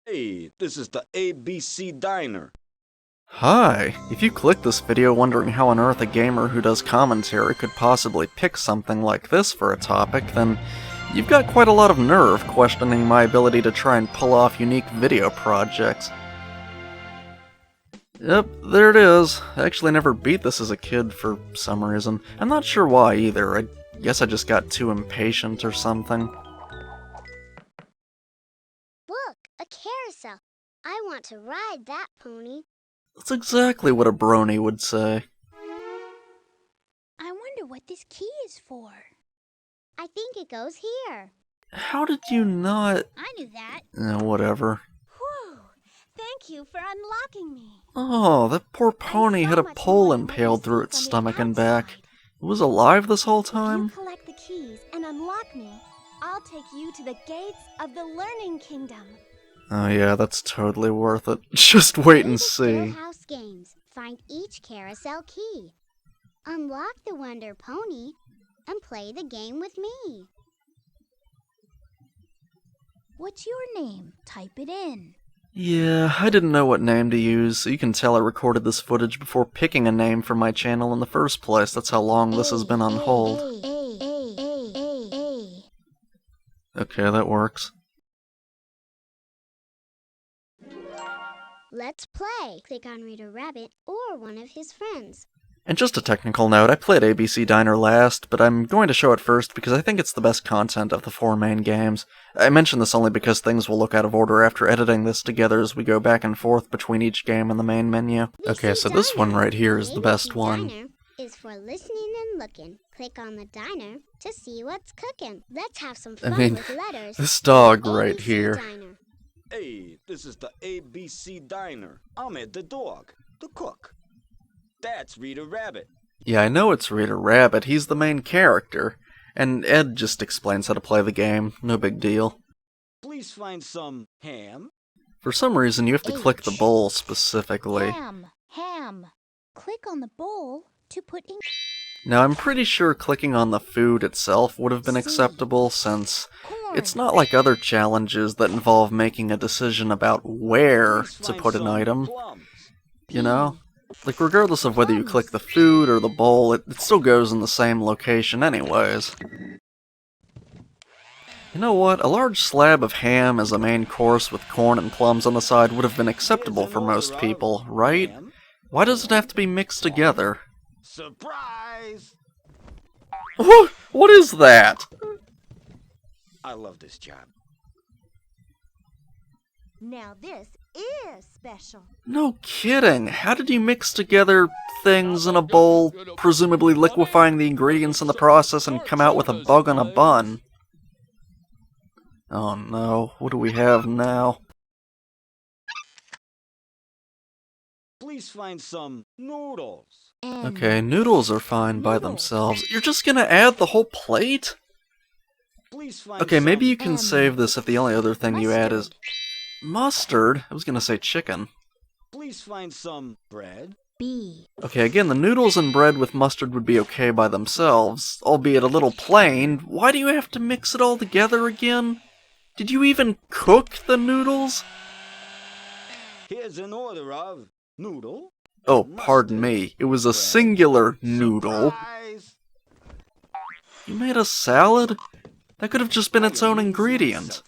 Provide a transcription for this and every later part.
Hey, this is the ABC Diner. Hi! If you click this video wondering how on earth a gamer who does commentary could possibly pick something like this for a topic, then you've got quite a lot of nerve questioning my ability to try and pull off unique video projects. Yep, there it is. I actually never beat this as a kid for some reason. I'm not sure why either. I guess I just got too impatient or something. Look, a carousel. I want to ride that pony. That's exactly what a brony would say. I wonder what this key is for. I think it goes here. How did you not... I knew that. Whatever. Whew! Thank you for unlocking me. Oh, that poor pony had a much pole more than what impaled you through see its from the stomach and back. outside. It was alive this whole If you time? collect the keys and unlock me, I'll take you to the gates of the Learning Kingdom. Oh yeah, that's totally worth it. Just wait Play and the see. Schoolhouse games. Find each carousel key. Unlock the Wonder Pony and play the game with me. What's your name? Type it in. Yeah, I didn't know what name to use, so you can tell I recorded this footage before picking a name for my channel in the first place. That's how long this has been on hold. Okay, that works. Let's play. Click on Reader Rabbit or one of his friends. And just a technical note, I played ABC Diner last, but I'm going to show it first because I think it's the best content of the four main games. I mention this only because things will look out of order after editing this together as we go back and forth between each game in the main menu. Okay, so this one right here is the best one. Diner is for listening and looking. Click on the diner to see what's cooking. Let's have some fun with letters. This dog right ABC here. Diner. Hey, this is the ABC Diner. I'm Ed the dog, the cook. That's Rita Rabbit. Yeah, I know it's Reader Rabbit, he's the main character. And Ed just explains how to play the game, no big deal. Please find some ham. For some reason, you have to click the bowl specifically. Ham. Click on the bowl to put in. Now, I'm pretty sure clicking on the food itself would have been acceptable, since Corn. it's not like other challenges that involve making a decision about where Please to find put an some item, plums. you know? Like, regardless of whether you click the food or the bowl, it still goes in the same location anyways. You know what? A large slab of ham as a main course with corn and plums on the side would have been acceptable for most people, right? Ham. Why does it have to be mixed together? Surprise! What is that? I love this job. Now this is special. No kidding. How did you mix together things in a bowl, presumably liquefying the ingredients in the process, and come out with a bug on a bun? Oh no, what do we have now? Please find some noodles. Okay, noodles are fine by themselves. You're just gonna add the whole plate? Please find Okay, maybe some you can save this if the only other thing you add is... Mustard? I was gonna say chicken. Please find some bread. B. Okay, again, the noodles and bread with mustard would be okay by themselves, albeit a little plain. Why do you have to mix it all together again? Did you even cook the noodles? Here's an order of noodle. Oh, pardon me. It was a singular noodle. Surprise! You made a salad? That could have just been its own ingredient.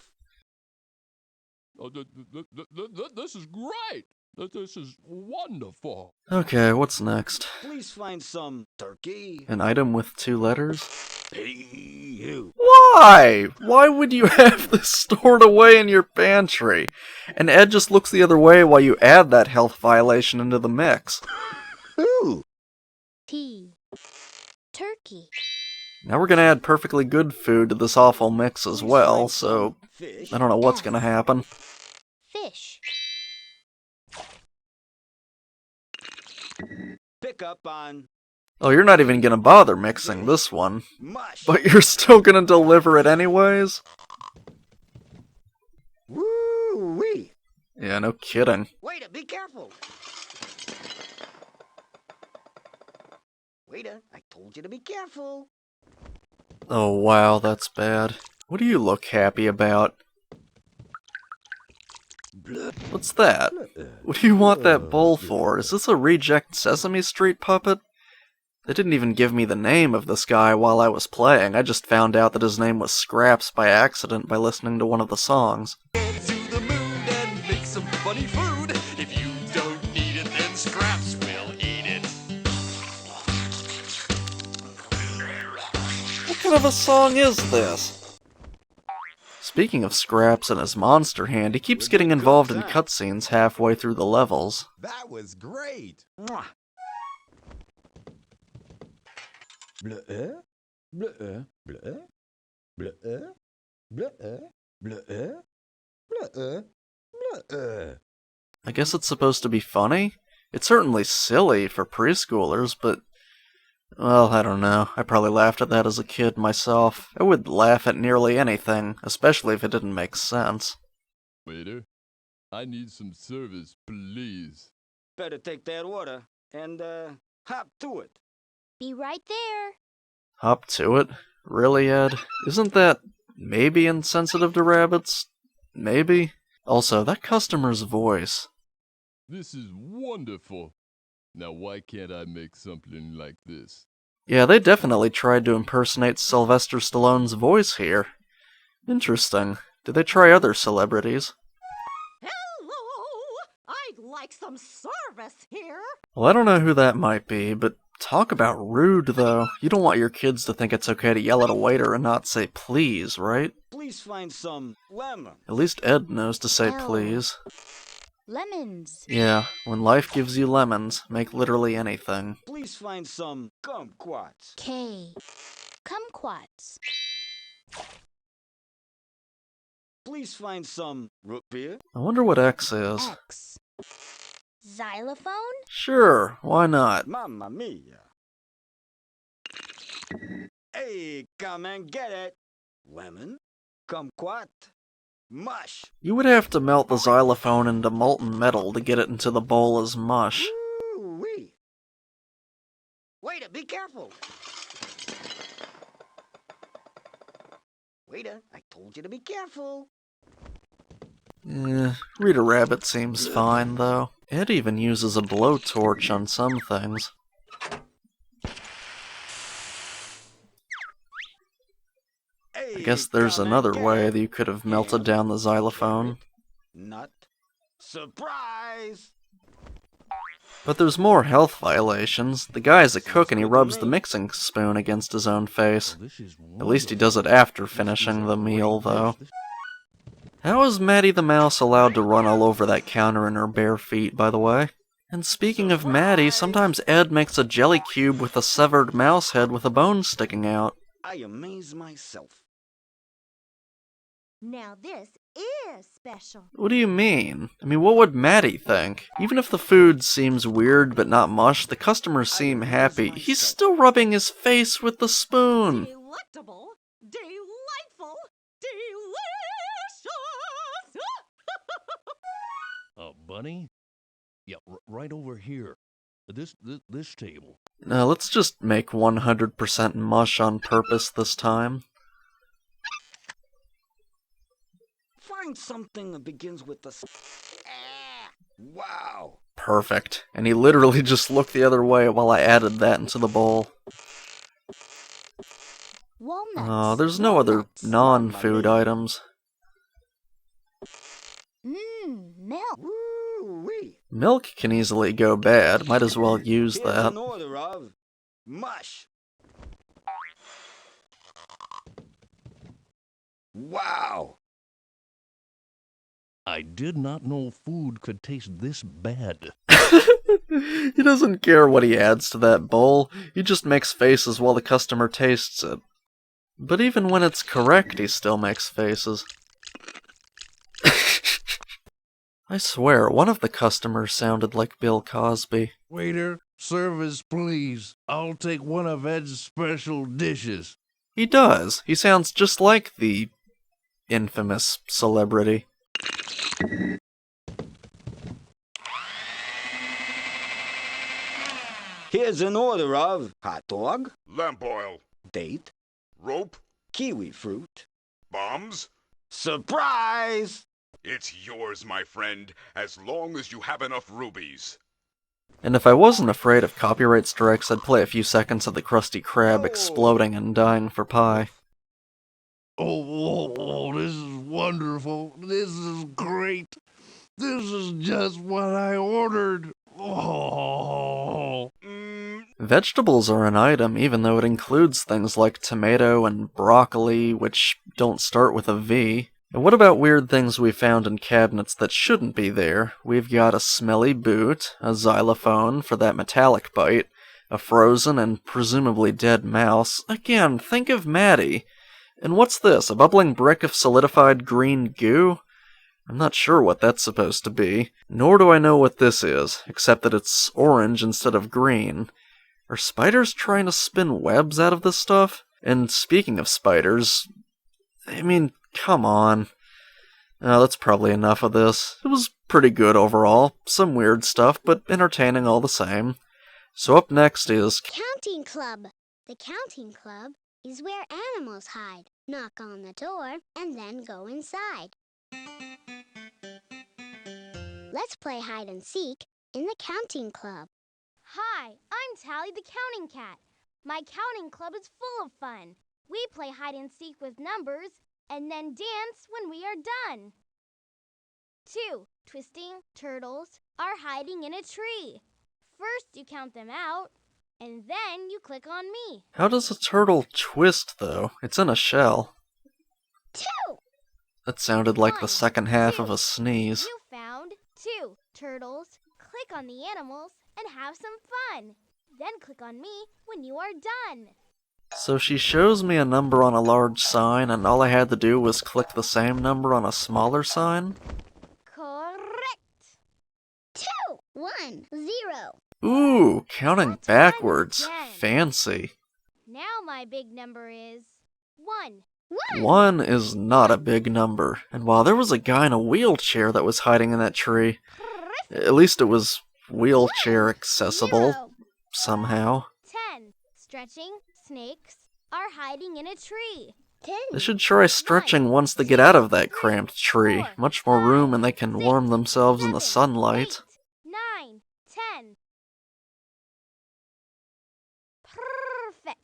This is great. This is wonderful. Okay, what's next? Please find some turkey. An item with 2 letters? Hey-you. Why? Why would you have this stored away in your pantry? And Ed just looks the other way while you add that health violation into the mix. Ooh. T. Turkey. Now we're gonna add perfectly good food to this awful mix as well, so Fish. I don't know what's gonna happen. Fish. Pick up on Oh, you're not even gonna bother mixing this one. mush. But you're still gonna deliver it anyways? Woo-wee. Yeah, no kidding. Waiter, be careful. Waiter, I told you to be careful. Oh wow, that's bad. What do you look happy about? What's that? What do you want that bowl for? Is this a reject Sesame Street puppet? They didn't even give me the name of this guy while I was playing. I just found out that his name was Scraps by accident by listening to one of the songs. To the moon and make some funny food. If you don't need it, then Scraps will eat it. What kind of a song is this? Speaking of Scraps and his monster hand, he keeps getting involved in cutscenes halfway through the levels. That was great. Mwah. Bleh, bleh, bleh, bleh, bleh, bleh, bleh, bleh. I guess it's supposed to be funny? It's certainly silly for preschoolers, but... well, I don't know. I probably laughed at that as a kid myself. I would laugh at nearly anything, especially if it didn't make sense. Waiter, I need some service, please. Better take that order and, hop to it. Be right there. Hop to it? Really, Ed? Isn't that maybe insensitive to rabbits? Maybe? Also, that customer's voice. This is wonderful. Now why can't I make something like this? Yeah, they definitely tried to impersonate Sylvester Stallone's voice here. Interesting. Did they try other celebrities? Hello! I'd like some service here. Well, I don't know who that might be, but talk about rude, though. You don't want your kids to think it's okay to yell at a waiter and not say please, right? Please find some lemon. At least Ed knows to say L. please. Lemons. Yeah, when life gives you lemons, make literally anything. Please find some kumquats. K. Kumquats. Please find some root beer. I wonder what X is. X. Xylophone? Sure, why not? Mamma mia. Hey, come and get it. Lemon, kumquat, mush. You would have to melt the xylophone into molten metal to get it into the bowl as mush. Woo-wee. Waiter, be careful. Waiter, I told you to be careful. Rita Rabbit seems fine, though. Ed even uses a blowtorch on some things. I guess there's another way that you could have melted down the xylophone. Nut. Surprise! But there's more health violations. The guy's a cook and he rubs the mixing spoon against his own face. At least he does it after finishing the meal, though. How is Maddie the Mouse allowed to run all over that counter in her bare feet, by the way? And speaking of Maddie, sometimes Ed makes a jelly cube with a severed mouse head with a bone sticking out. I amaze myself. Now this is special. What do you mean? I mean, what would Maddie think? Even if the food seems weird but not mush, the customers seem happy. He's still rubbing his face with the spoon. Delectable, delightful, delicious. Bunny? Yeah, right over here. This table. Now, let's just make 100% mush on purpose this time. Find something that begins with the... Wow! Perfect. And he literally just looked the other way while I added that into the bowl. Walnuts. Oh, there's no other non-food items. Milk. Woo-wee! Milk can easily go bad. Might as well use Here's that. an order of mush. Wow! I did not know food could taste this bad. He doesn't care what he adds to that bowl. He just makes faces while the customer tastes it. But even when it's correct, he still makes faces. I swear, one of the customers sounded like Bill Cosby. Waiter, service please. I'll take one of Ed's special dishes. He does. He sounds just like the infamous celebrity. Here's an order of hot dog, Lamp oil, date, rope, kiwi fruit, bombs, surprise! It's yours, my friend, as long as you have enough rubies. And if I wasn't afraid of copyright strikes, I'd play a few seconds of the Krusty Krab exploding and dying for pie. Oh, this is wonderful. This is great. This is just what I ordered. Oh. Vegetables are an item, even though it includes things like tomato and broccoli, which don't start with a V. And what about weird things we found in cabinets that shouldn't be there? We've got a smelly boot, a xylophone for that metallic bite, a frozen and presumably dead mouse. Again, think of Maddie. And what's this, a bubbling brick of solidified green goo? I'm not sure what that's supposed to be, nor do I know what this is, except that it's orange instead of green. Are spiders trying to spin webs out of this stuff? And speaking of spiders, I mean, come on. That's probably enough of this. It was pretty good overall. Some weird stuff, but entertaining all the same. So up next is Counting Club. The Counting Club is where animals hide. Knock on the door and then go inside. Let's play hide and seek in the Counting Club. Hi, I'm Tally the Counting Cat. My counting club is full of fun. We play hide and seek with numbers and then dance when we are done. 2 twisting turtles are hiding in a tree. First you count them out, and then you click on me. How does a turtle twist, though? It's in a shell. 2. That sounded like the 1, second half 2. of a sneeze. You found 2 turtles. Click on the animals and have some fun. Then click on me when you are done. So she shows me a number on a large sign, and all I had to do was click the same number on a smaller sign? Correct. 2, 1, 0. Ooh, counting That's backwards. one again. Fancy. Now my big number is 1. 1 is not a big number, and while there was a guy in a wheelchair that was hiding in that tree, at least it was wheelchair accessible, 0. somehow. 10 stretching snakes are hiding in a tree. 10. They should try stretching once they get out of that cramped tree. Much more room and they can warm themselves in the sunlight. 8, 9, 10. Perfect.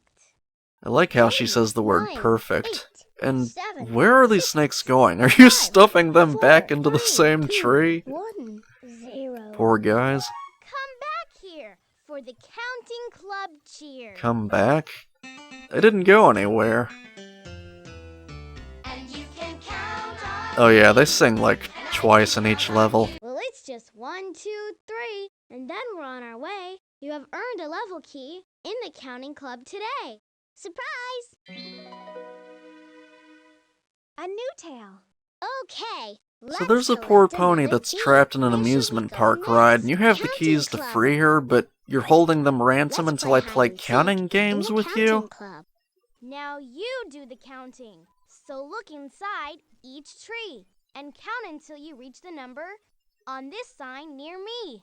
I like how she says the word 9, perfect. 8, And 7, where are these 6, snakes going? Are you 5, stuffing them 4, back into the 3, same 2, tree? 1, 0. Poor guys. Come back here for the counting club cheer. Come back? They didn't go anywhere. And you can count on Oh yeah, they sing like twice in each level. Well, it's just 1, 2, 3, and then we're on our way. You have earned a level key in the counting club today. Surprise! A new tale. Okay. So there's a poor pony that's trapped in an amusement park ride, and you have the keys to free her, but you're holding them ransom until I play counting games with you? Now you do the counting. So look inside each tree and count until you reach the number on this sign near me.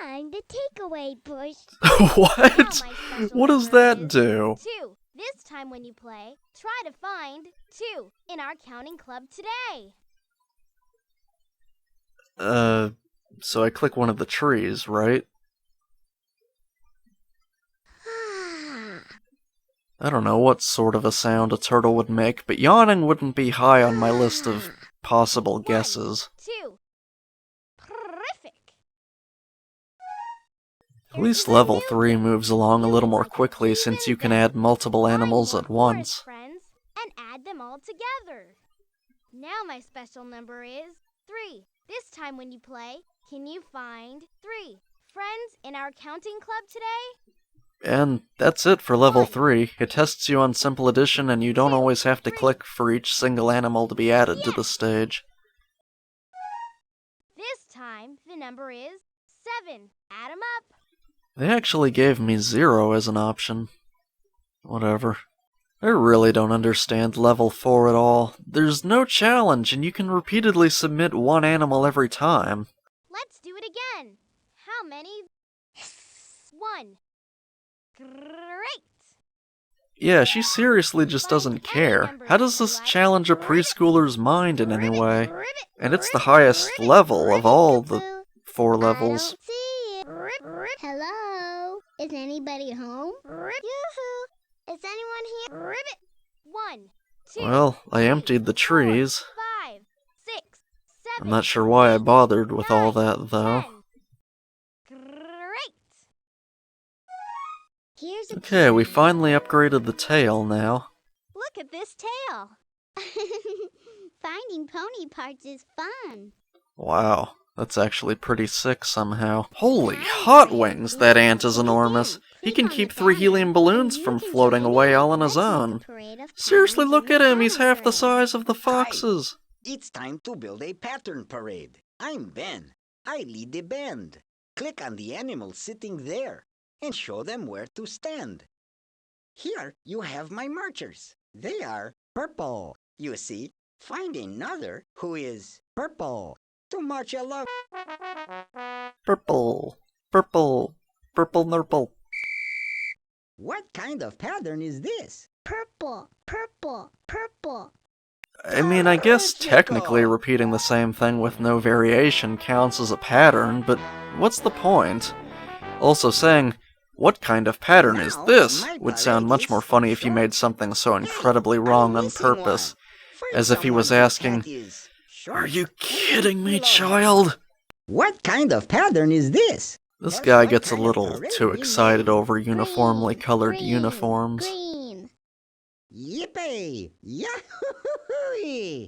I'm the takeaway bush. What? What does that do? 2. This time when you play, try to find 2 in our counting club today. So I click one of the trees, right? I don't know what sort of a sound a turtle would make, but yawning wouldn't be high on my list of possible guesses. 2. Terrific. At least level 3 moves along a little more quickly since you can add multiple animals at once. Friends and add them all together. Now my special number is 3. This time when you play, can you find 3 friends in our counting club today? And that's it for level 3. It tests you on Simple Addition, and you don't always have to click for each single animal to be added to the stage. This time the number is 7. Add 'em up. They actually gave me 0 as an option. Whatever. I really don't understand level 4 at all. There's no challenge, and you can repeatedly submit one animal every time. Let's do it again. How many? 1. Great. Yeah, she seriously just doesn't care. How does this challenge a preschooler's mind in any way? And it's the highest level of all the 4 levels. I don't see it. Hello? Is anybody home? Yoo-hoo! Is anyone here? 1, 2. Well, I emptied the trees. 5, 6, 7. I'm not sure why I bothered with all that, though. 10. Great. Here's a Okay, we finally upgraded the tail now. Look at this tail. Finding pony parts is fun. Wow, that's actually pretty sick somehow. Holy hot wings, that ant is enormous. He can keep 3 helium balloons from floating away all on his own. Seriously, look at him, he's half the size of the foxes. It's time to build a pattern parade. I'm Ben. I lead the band. Click on the animals sitting there and show them where to stand. Here you have my marchers. They are purple. You see, find another who is purple to march along. Purple, purple, purple nurple. What kind of pattern is this? Purple, purple, purple. I mean, I guess technically repeating the same thing with no variation counts as a pattern, but what's the point? Also saying, what kind of pattern is this, would sound much more funny if you made something so incredibly wrong on purpose. As if he was asking, "Are you kidding me, child?" What kind of pattern is this? This guy gets a little too excited over uniformly colored uniforms. Green. Yippee! Yahoo!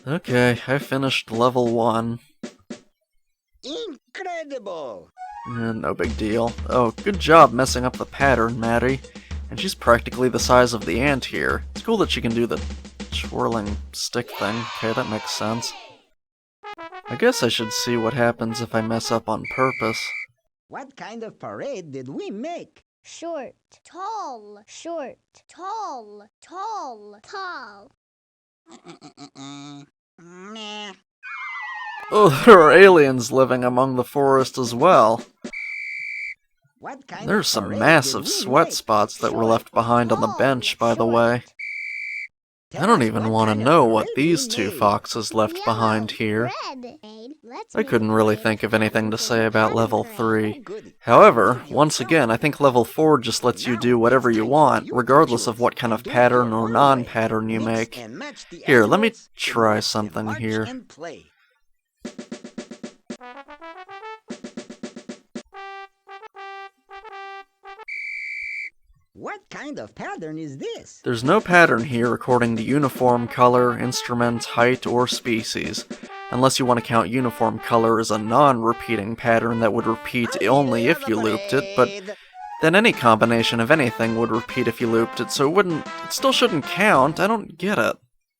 Okay, I finished level 1. Incredible! No big deal. Oh, good job messing up the pattern, Maddie. And she's practically the size of the ant here. It's cool that she can do the twirling stick thing. Okay, that makes sense. I guess I should see what happens if I mess up on purpose. What kind of parade did we make? Short, tall, short, tall, tall, tall. Nah. Oh, there are aliens living among the forest as well. What kind There's of some parade massive did we sweat make? spots that were left behind on the bench, by the way. Tell I don't us even what want to kind of know what parade these we 2 made. foxes left behind here. Red. Let's I make couldn't a really parade. think of anything to say about level Parade. 3. Goody. However, once again, I think level 4 just lets you do whatever you want, regardless of what kind of pattern or non-pattern you Mix make. and match the Here, let me animals, try and something march here. and play. What kind of pattern is this? There's no pattern here according to uniform color, instrument, height, or species. Unless you want to count uniform color as a non-repeating pattern that would repeat only if you looped it, but then any combination of anything would repeat if you looped it, so it still shouldn't count. I don't get it.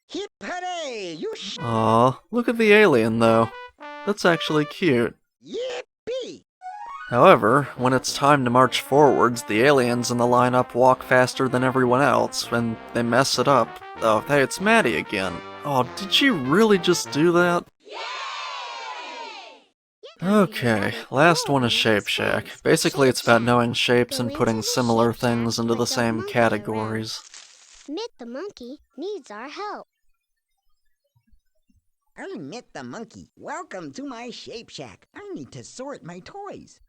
Hip hooray! You Aw, look at the alien though. That's actually cute. yippee! However, when it's time to march forwards, the aliens in the lineup walk faster than everyone else, and they mess it up. Oh, hey, it's Maddie again. Oh, did she really just do that? Okay, last one is Shape Shack. Basically, it's about knowing shapes and putting similar things into the same categories. Mitt the monkey needs our help. I'm Mitt the monkey. Welcome to my Shape Shack. I need to sort my toys.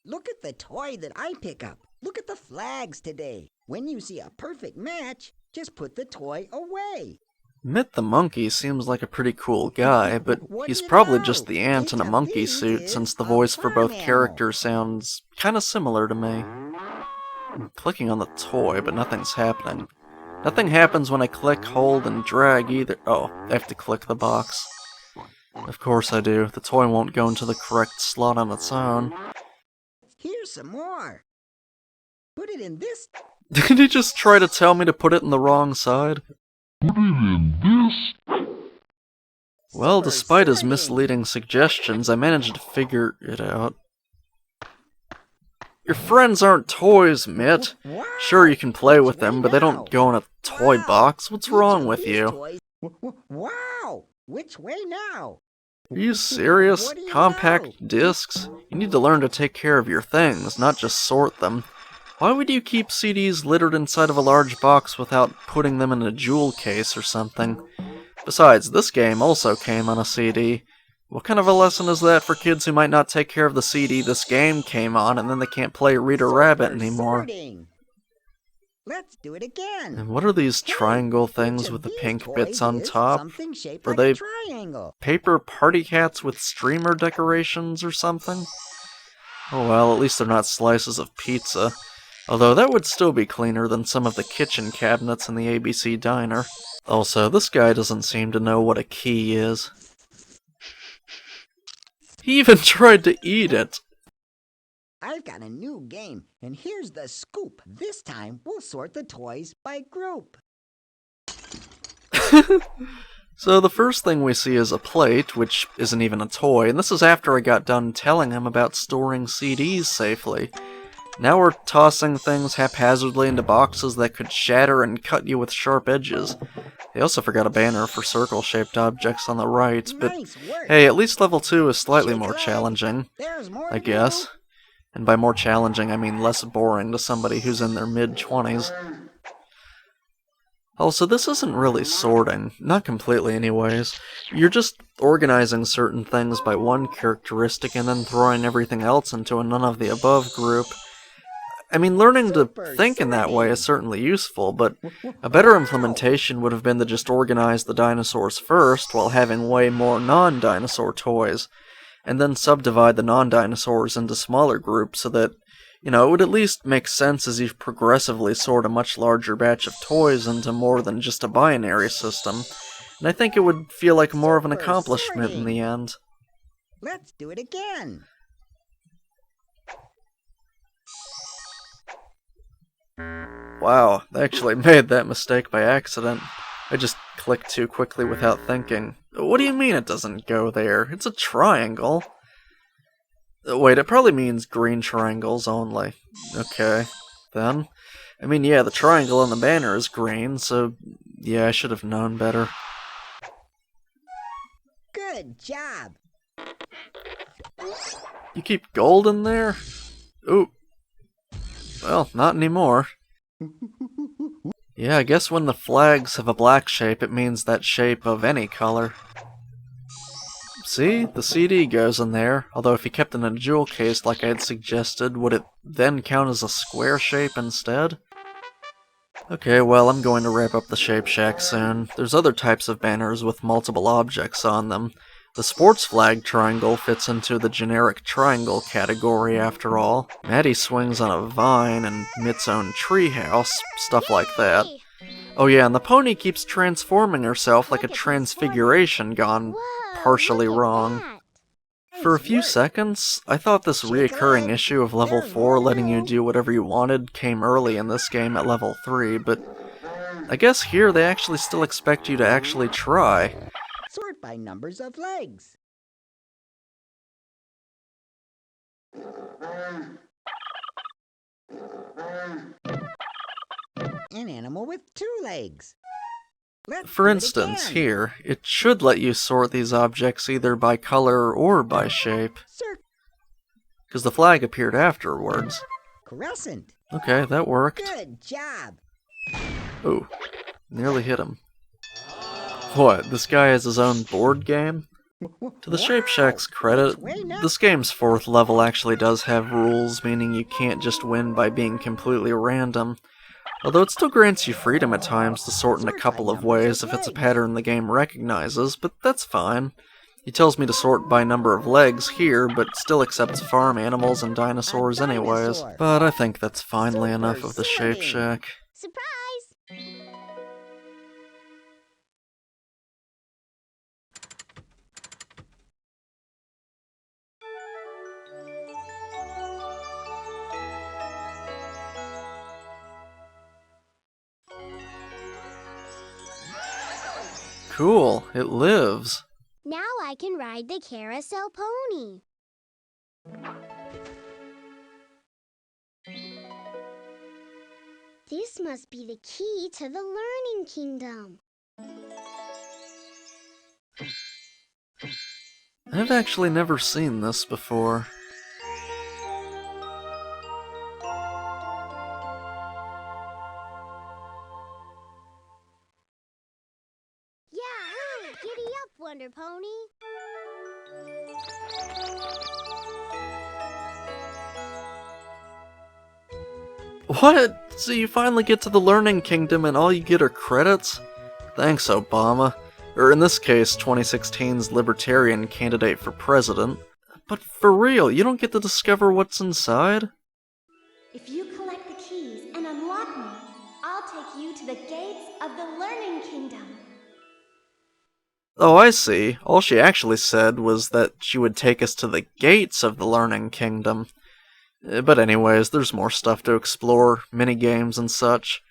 Look at the toy that I pick up. Look at the flags today. When you see a perfect match, just put the toy away. Mitt the monkey seems like a pretty cool guy, but What he's do you probably know? just the ant in a Each of monkey these suit is since the a voice for both farm characters sounds kinda similar to me. I'm clicking on the toy, but nothing's happening. Nothing happens when I click, hold, and drag either. Oh, I have to click the box. Of course I do. The toy won't go into the correct slot on its own. Here's some more. Put it in this. Did he just try to tell me to put it in the wrong side? Well, despite his misleading suggestions, I managed to figure it out. Your friends aren't toys, Mitt. Wow. Sure, you can play with them, but they Wow. don't go in a toy Wow. box. What's Each wrong of with these you? toys- Wow! Which way now? Are you serious? What do you Compact know? discs? You need to learn to take care of your things, not just sort them. Why would you keep CDs littered inside of a large box without putting them in a jewel case or something? Besides, this game also came on a CD. What kind of a lesson is that for kids who might not take care of the CD this game came on and then they can't play Reader Rabbit anymore? Sorting. Let's do it again. And what are these Hey, triangle each things of with the these pink toys bits on is top? something shaped Are like they a triangle. paper party hats with streamer decorations or something? Oh well, at least they're not slices of pizza. Although that would still be cleaner than some of the kitchen cabinets in the ABC diner. Also, this guy doesn't seem to know what a key is. He even tried to eat it! I've got a new game, and here's the scoop. This time, we'll sort the toys by group. So the first thing we see is a plate, which isn't even a toy, and this is after I got done telling him about storing CDs safely. Now we're tossing things haphazardly into boxes that could shatter and cut you with sharp edges. They also forgot a banner for circle-shaped objects on the right, but Nice work. hey, at least level 2 is slightly Shake a more leg. challenging, There's more I to guess. do. And by more challenging, I mean less boring to somebody who's in their mid-20s. Also, this isn't really sorting. Not completely, anyways. You're just organizing certain things by one characteristic and then throwing everything else into a none-of-the-above group. I mean, learning to think in that way is certainly useful, but a better implementation would have been to just organize the dinosaurs first while having way more non-dinosaur toys, and then subdivide the non-dinosaurs into smaller groups so that, you know, it would at least make sense as you progressively sort a much larger batch of toys into more than just a binary system, and I think it would feel like more of an accomplishment in the end. Let's do it again. Wow, I actually made that mistake by accident. I just clicked too quickly without thinking. What do you mean it doesn't go there? It's a triangle. Wait, it probably means green triangles only. Okay, then. I mean, yeah, the triangle on the banner is green, so yeah, I should have known better. Good job. You keep gold in there? Ooh. Well, not anymore. Yeah, I guess when the flags have a black shape, it means that shape of any color. See? The CD goes in there, although if you kept it in a jewel case like I had suggested, would it then count as a square shape instead? Okay, well, I'm going to wrap up the Shape Shack soon. There's other types of banners with multiple objects on them. The sports flag triangle fits into the generic triangle category after all. Maddie swings on a vine and Mitt's own treehouse, stuff like that. Yay! Oh yeah, and the pony keeps transforming herself like a transfiguration gone Whoa, partially look at wrong. that. For a Nice few work. seconds, I thought this reoccurring issue of level 4 letting you do whatever you wanted came early in this game at level 3, but I guess here they actually still expect you to actually try. Sort by numbers of legs. An animal with 2 legs. Let's For do it instance, again. here, it should let you sort these objects either by color or by shape, because the flag appeared afterwards. Crescent. Okay, that worked. Good job. Ooh, nearly hit him. What, this guy has his own board game? To the Shape Shack's credit, this game's 4th level actually does have rules, meaning you can't just win by being completely random. Although it still grants you freedom at times to sort in a couple of ways if it's a pattern the game recognizes, but that's fine. He tells me to sort by number of legs here, but still accepts farm animals and dinosaurs anyways. But I think that's finally enough of the Shape Shack. Surprise! Cool, it lives. Now I can ride the carousel pony. This must be the key to the learning kingdom. I've actually never seen this before. What? So you finally get to the Learning Kingdom and all you get are credits? Thanks, Obama. Or in this case, 2016's Libertarian candidate for president. But for real, you don't get to discover what's inside? If you collect the keys and unlock me, I'll take you to the gates of the Learning Kingdom. Oh, I see. All she actually said was that she would take us to the gates of the Learning Kingdom. But anyways, there's more stuff to explore, minigames and such.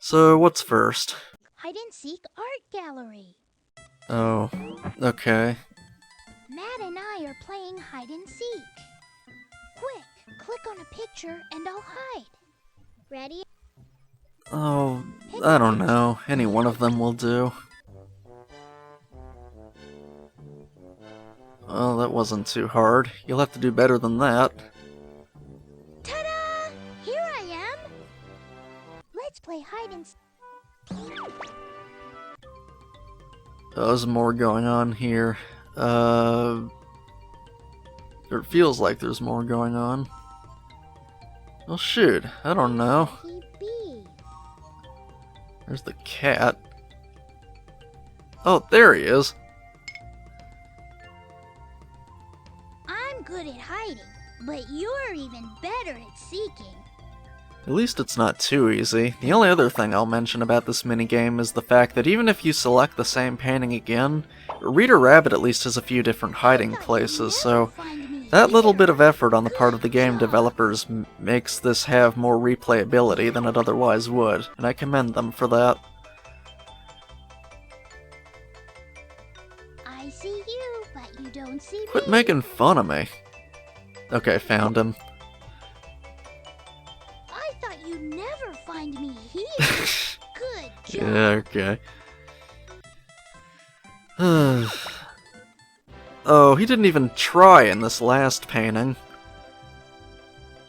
So, what's first? Hide-and-seek art gallery. Oh, okay. Matt and I are playing hide-and-seek. Quick, click on a picture and I'll hide. Ready? Oh, I don't know. Any one of them will do. Well, that wasn't too hard. You'll have to do better than that. Ta-da! Here I am! Let's play hide-and-seek. There's more going on here. Or it feels like there's more going on. Well, shoot. I don't know. There's the cat. Oh, there he is. I'm good at hiding, but you're even better at seeking. At least it's not too easy. The only other thing I'll mention about this minigame is the fact that even if you select the same painting again, Reader Rabbit at least has a few different hiding places, so that little bit of effort on the part of the game developers makes this have more replayability than it otherwise would, and I commend them for that. I see you, but you don't see me. Quit making fun of me. Okay, found him. I thought you'd never find me here. Good job. Yeah, okay. Oh, he didn't even try in this last painting.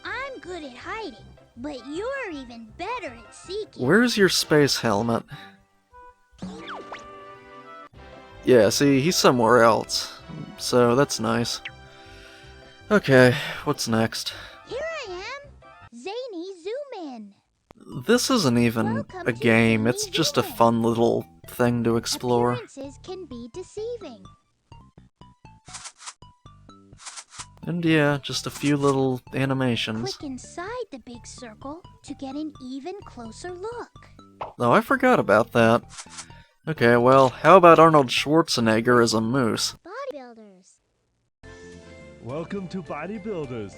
I'm good at hiding, but you're even better at seeking. Where's your space helmet? Yeah, see, he's somewhere else. So, that's nice. Okay, what's next? Here I am, Zany Zoom In. This isn't even Welcome a to game, Zany it's just a Zoom In. fun little thing to explore. Appearances can be deceiving. And yeah, just a few little animations. Click inside the big circle to get an even closer look. Oh, I forgot about that. Okay, well, how about Arnold Schwarzenegger as a moose? Bodybuilders. Welcome to Bodybuilders.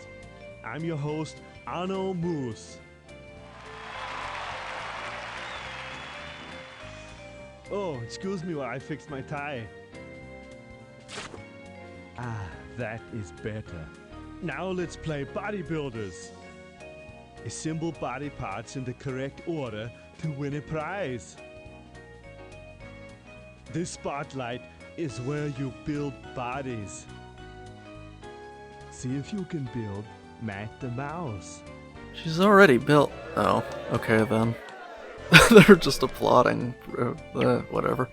I'm your host, Arno Moose. Oh, excuse me while I fix my tie. Ah, that is better. Now let's play Bodybuilders. Assemble body parts in the correct order to win a prize. This spotlight is where you build bodies. See if you can build Matt the Mouse. She's already built. Oh, okay then. They're just applauding. Whatever.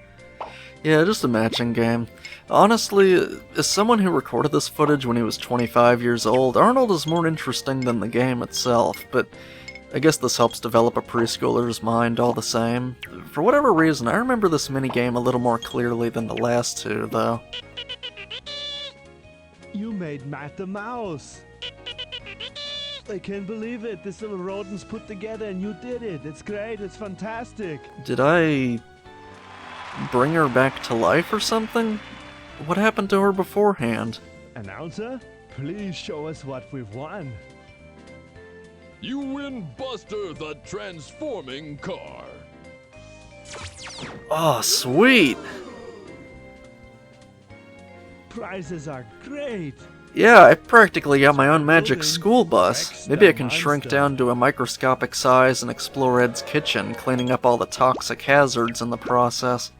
Yeah, just a matching game. Honestly, as someone who recorded this footage when he was 25 years old, Arnold is more interesting than the game itself, but I guess this helps develop a preschooler's mind all the same. For whatever reason, I remember this minigame a little more clearly than the last two, though. You made Matt the Mouse! I can't believe it! This little rodent's put together and you did it! It's great, it's fantastic! Did I bring her back to life or something? What happened to her beforehand? Announcer, please show us what we've won. You win Buster the Transforming Car. Oh, sweet! Prizes are great! Yeah, I practically got my own magic school bus. Maybe I can shrink down to a microscopic size and explore Ed's kitchen, cleaning up all the toxic hazards in the process.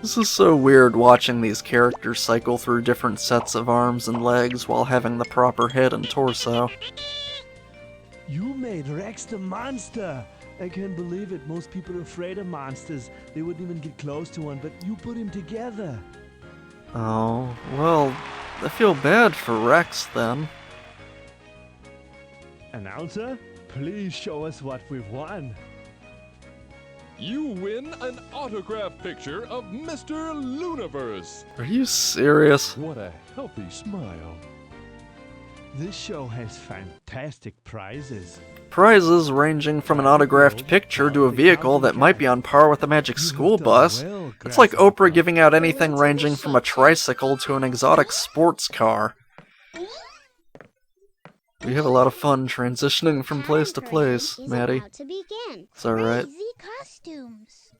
This is so weird watching these characters cycle through different sets of arms and legs while having the proper head and torso. You made Rex the monster! I can't believe it. Most people are afraid of monsters. They wouldn't even get close to one, but you put him together. Oh, well, I feel bad for Rex then. Announcer, please show us what we've won. You win an autographed picture of Mr. Looniverse. Are you serious? What a healthy smile. This show has fantastic prizes. Prizes ranging from an autographed picture to a vehicle that might be on par with a Magic School Bus. It's like Oprah giving out anything ranging from a tricycle to an exotic sports car. We have a lot of fun transitioning from place to place, Maddie. It's alright. Costumes.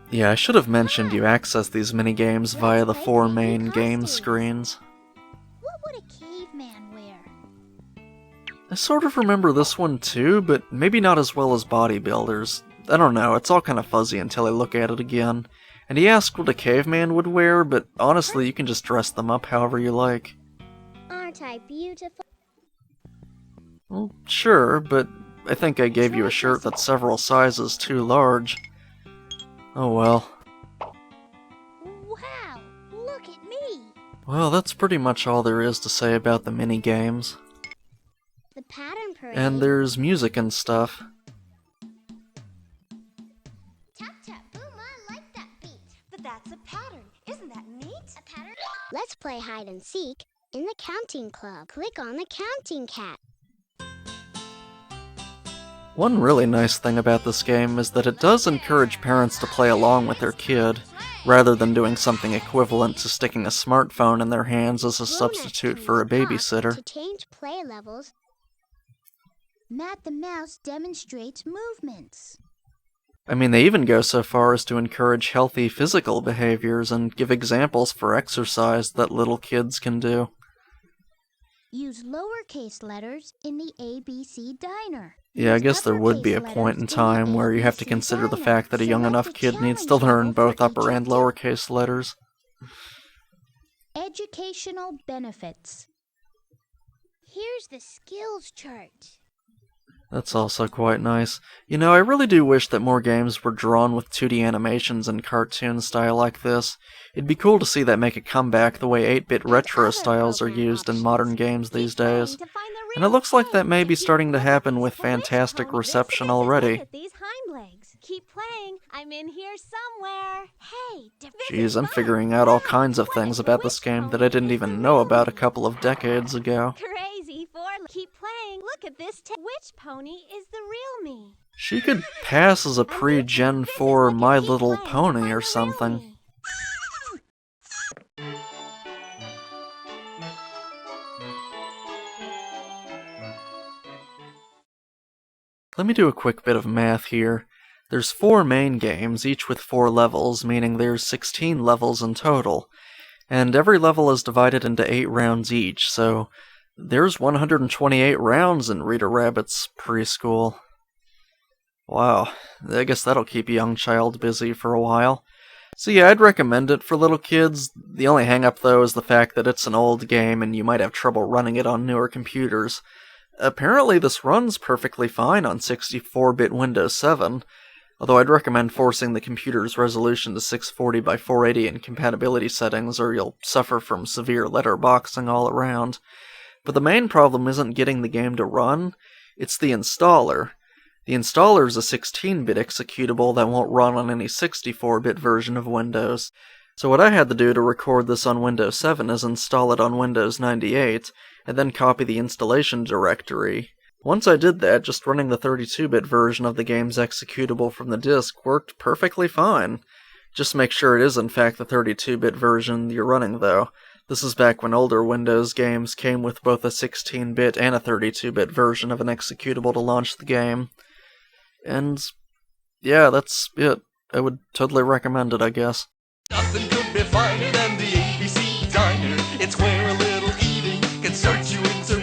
Yeah, I should have mentioned you access these minigames via the 4 main game screens. What would a caveman wear? I sort of remember this one too, but maybe not as well as bodybuilders. I don't know, it's all kind of fuzzy until I look at it again. And he asked what a caveman would wear, but honestly, you can just dress them up however you like. Aren't I beautiful? Well, sure, but I think I gave you a shirt that's several sizes too large. Oh well. Wow, look at me. Well, that's pretty much all there is to say about the mini-games. The pattern parade. And there's music and stuff. Tap tap boom, I like that beat. But that's a pattern. Isn't that neat? A pattern? Let's play hide and seek in the counting club. Click on the counting cat. One really nice thing about this game is that it does encourage parents to play along with their kid, rather than doing something equivalent to sticking a smartphone in their hands as a substitute for a babysitter. To change play levels, Matt the Mouse demonstrates movements. I mean, they even go so far as to encourage healthy physical behaviors and give examples for exercise that little kids can do. Use lowercase letters in the ABC diner. Yeah, I guess there would be a point in time where you have to consider the fact that a young enough kid needs to learn both upper and lowercase letters. Educational benefits. Here's the skills chart. That's also quite nice. You know, I really do wish that more games were drawn with 2D animations and cartoon style like this. It'd be cool to see that make a comeback the way 8-bit retro styles are used in modern games these days. And it looks like that may be starting to happen with fantastic reception already. These hind legs. Keep playing. I'm in here somewhere. Hey, Jeez, I'm figuring out all kinds of things about this game that I didn't even know about a couple of decades ago. Crazy for keep playing. Look at this. Which pony is the real me? She could pass as a pre-Gen 4 My Little Pony or something. Let me do a quick bit of math here. There's 4 main games, each with 4 levels, meaning there's 16 levels in total. And every level is divided into 8 rounds each, so there's 128 rounds in Rita Rabbit's Preschool. Wow, I guess that'll keep a young child busy for a while. So yeah, I'd recommend it for little kids. The only hang-up though is the fact that it's an old game and you might have trouble running it on newer computers. Apparently this runs perfectly fine on 64-bit Windows 7, although I'd recommend forcing the computer's resolution to 640 by 480 in compatibility settings or you'll suffer from severe letterboxing all around. But the main problem isn't getting the game to run, it's the installer. The installer is a 16-bit executable that won't run on any 64-bit version of Windows. So what I had to do to record this on Windows 7 is install it on Windows 98, and then copy the installation directory. Once I did that, just running the 32-bit version of the game's executable from the disk worked perfectly fine. Just make sure it is in fact the 32-bit version you're running though. This is back when older Windows games came with both a 16-bit and a 32-bit version of an executable to launch the game. And yeah, that's it. I would totally recommend it, I guess. Nothing could be finer than the ABC Diner. It's where a little eating can start you into